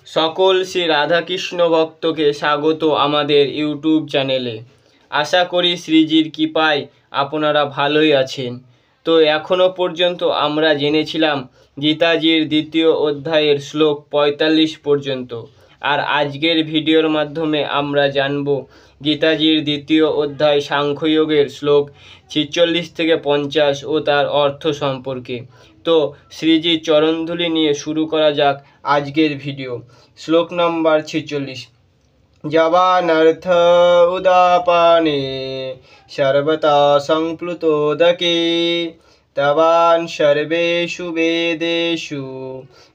সকল শ্রী রাধাকৃষ্ণ ভক্তকে স্বাগত আমাদের ইউটিউব চ্যানেলে। আশা করি শ্রীজির কৃপায় আপনারা ভালোই আছেন। তো এখনও পর্যন্ত আমরা জেনেছিলাম গীতাজির দ্বিতীয় অধ্যায়ের শ্লোক 45 পর্যন্ত। আর আজকের ভিডিওর মাধ্যমে আমরা জানব গীতাজির দ্বিতীয় অধ্যায় সাংখ্যযোগের শ্লোক 46 থেকে 50 ও তার অর্থ সম্পর্কে। তো শ্রীজির চরণধূলি নিয়ে শুরু করা যাক আজকের ভিডিও। শ্লোক নম্বর 46। জবানর্থ উদাপানে সর্বতা সংপ্লুতোদকে তবান সর্বেষু বেদেষু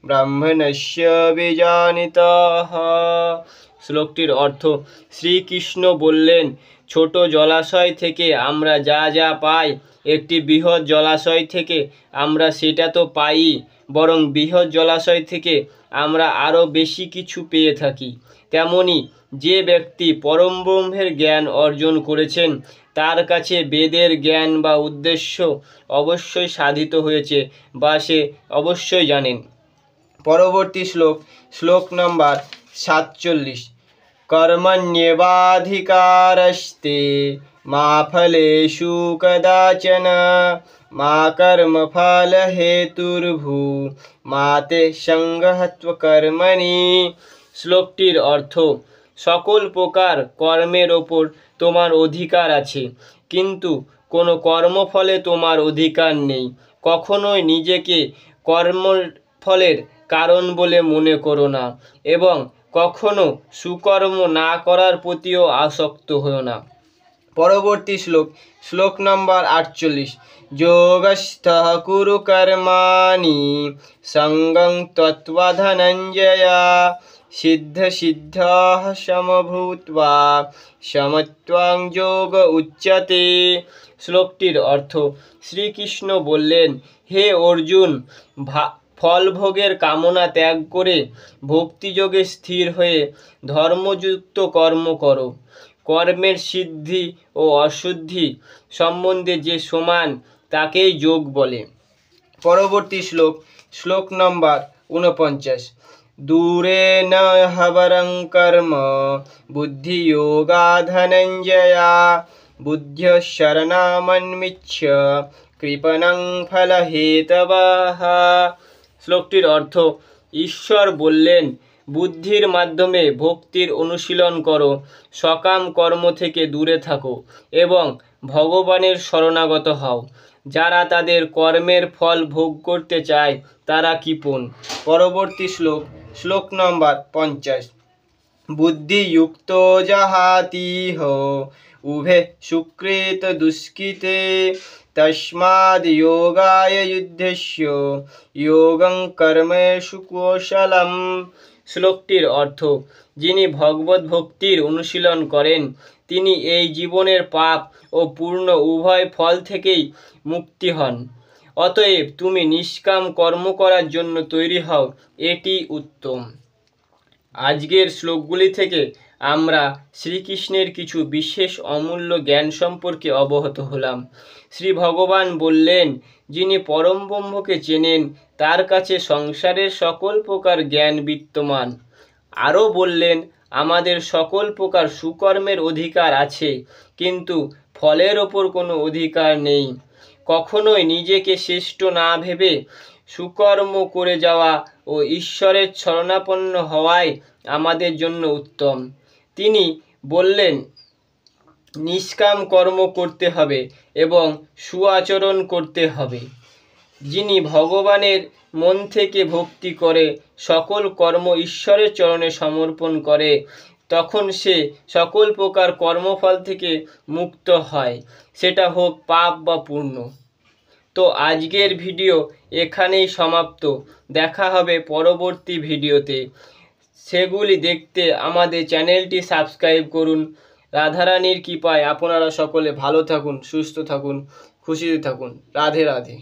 ব্রাহ্মণস্য বিজানিতঃ। শ্লোকটির অর্থ, শ্রীকৃষ্ণ বললেন, ছোট জলাশয় থেকে আমরা যা যা পাই, একটি বৃহৎ জলাশয় থেকে আমরা সেটা তো পাই, বরং বৃহৎ জলাশয় থেকে আমরা আরও বেশি কিছু পেয়ে থাকি। তেমনি যে ব্যক্তি পরম ব্রহ্মের জ্ঞান অর্জন করেছেন তার কাছে বেদের জ্ঞান বা উদ্দেশ্য অবশ্যই সাধিত হয়েছে বা সে অবশ্যই জানেন। পরবর্তী শ্লোক নম্বর 47। কর্মণ্যেবাধিকারস্তে মা ফলেষু কদাচন মা কর্মফল হেতুর্ভূ মা তে সঙ্গহত্ব কর্মণি। শ্লোকটির অর্থ, সকল প্রকার কর্মের ওপর তোমার অধিকার আছে, কিন্তু কোনো কর্মফলে তোমার অধিকার নেই। কখনোই নিজেকে কর্মফলের কারণ বলে মনে করো না এবং কখনো সুকর্ম না করার প্রতিও আসক্ত হও না। পরবর্তী শ্লোক নম্বর 48। যোগস্থঃ কুরু কর্মাণি সঙ্গং ত্যক্ত্বা ধনঞ্জয় সিদ্ধ সমভূত্বা সমত্বং যোগ উচ্যতে। শ্লোকটির অর্থ, শ্রীকৃষ্ণ বললেন, হে অর্জুন, ফলভোগের কামনা ত্যাগ করে ভক্তিযোগে স্থির হয়ে ধর্মযুক্ত কর্ম করো। কর্মের সিদ্ধি ও অশুদ্ধি সম্বন্ধে যে সমান তাকেই যোগ বলে। পরবর্তী শ্লোক নম্বর 49। দূরেন হবরং কর্ম বুদ্ধিযোগা ধনঞ্জয়া বুদ্ধ্য শরণামন্বিচ্ছ কৃপণং ফলহেতবঃ। শ্লোকটির অর্থ, ঈশ্বর বললেন, বুদ্ধির মাধ্যমে ভক্তির অনুশীলন করো, সকাম কর্ম থেকে দূরে থাকো এবং ভগবানের শরণাগত হও। যারা তাদের কর্মের ফল ভোগ করতে চায় তারা কৃপণ। পরবর্তী শ্লোক নম্বর 50। বুদ্ধিযুক্ত জাহাতিহ উভে সুকৃত দুষ্কৃতে তস্মাদ যোগায় যুদ্ধস্য যোগং কর্মেষু কৌশলম। শ্লোকটির অর্থ, যিনি ভগবত ভক্তির অনুশীলন করেন তিনি এই জীবনের পাপ ও পূর্ণ উভয় ফল থেকেই মুক্তি হন। অতএব তুমি নিষ্কাম কর্ম করার জন্য তৈরি হও, এটি উত্তম। আজকের শ্লোকগুলি থেকে আমরা শ্রীকৃষ্ণের কিছু বিশেষ অমূল্য জ্ঞান সম্পর্কে অবগত হলাম। শ্রী ভগবান বললেন, যিনি পরম ব্রহ্মকে চেনেন তার কাছে সংসারের সকল প্রকার জ্ঞান বিদ্যমান। আরও বললেন, আমাদের সকল প্রকার সুকর্মের অধিকার আছে, কিন্তু ফলের ওপর কোনো অধিকার নেই। কখনোই নিজেকে শ্রেষ্ঠ না ভেবে সুকর্ম করে যাওয়া ও ঈশ্বরের শরণাপন্ন হওয়াই আমাদের জন্য উত্তম। তিনি বললেন, নিষ্কাম কর্ম করতে হবে এবং সুআচরণ করতে হবে। যিনি ভগবানের মন থেকে ভক্তি করে সকল কর্ম ঈশ্বরের চরণে সমর্পণ করে তখন সে সকল প্রকার কর্মফল থেকে মুক্ত হয়, সেটা হোক পাপ বা পুণ্য। তো আজকের ভিডিও এখানেই সমাপ্ত। দেখা হবে পরবর্তী ভিডিওতে। সেগুলি দেখতে আমাদের চ্যানেলটি সাবস্ক্রাইব করুন। রাধারানীর কৃপায় আপনারা সকলে ভালো থাকুন, সুস্থ থাকুন, খুশিতে থাকুন। রাধে রাধে।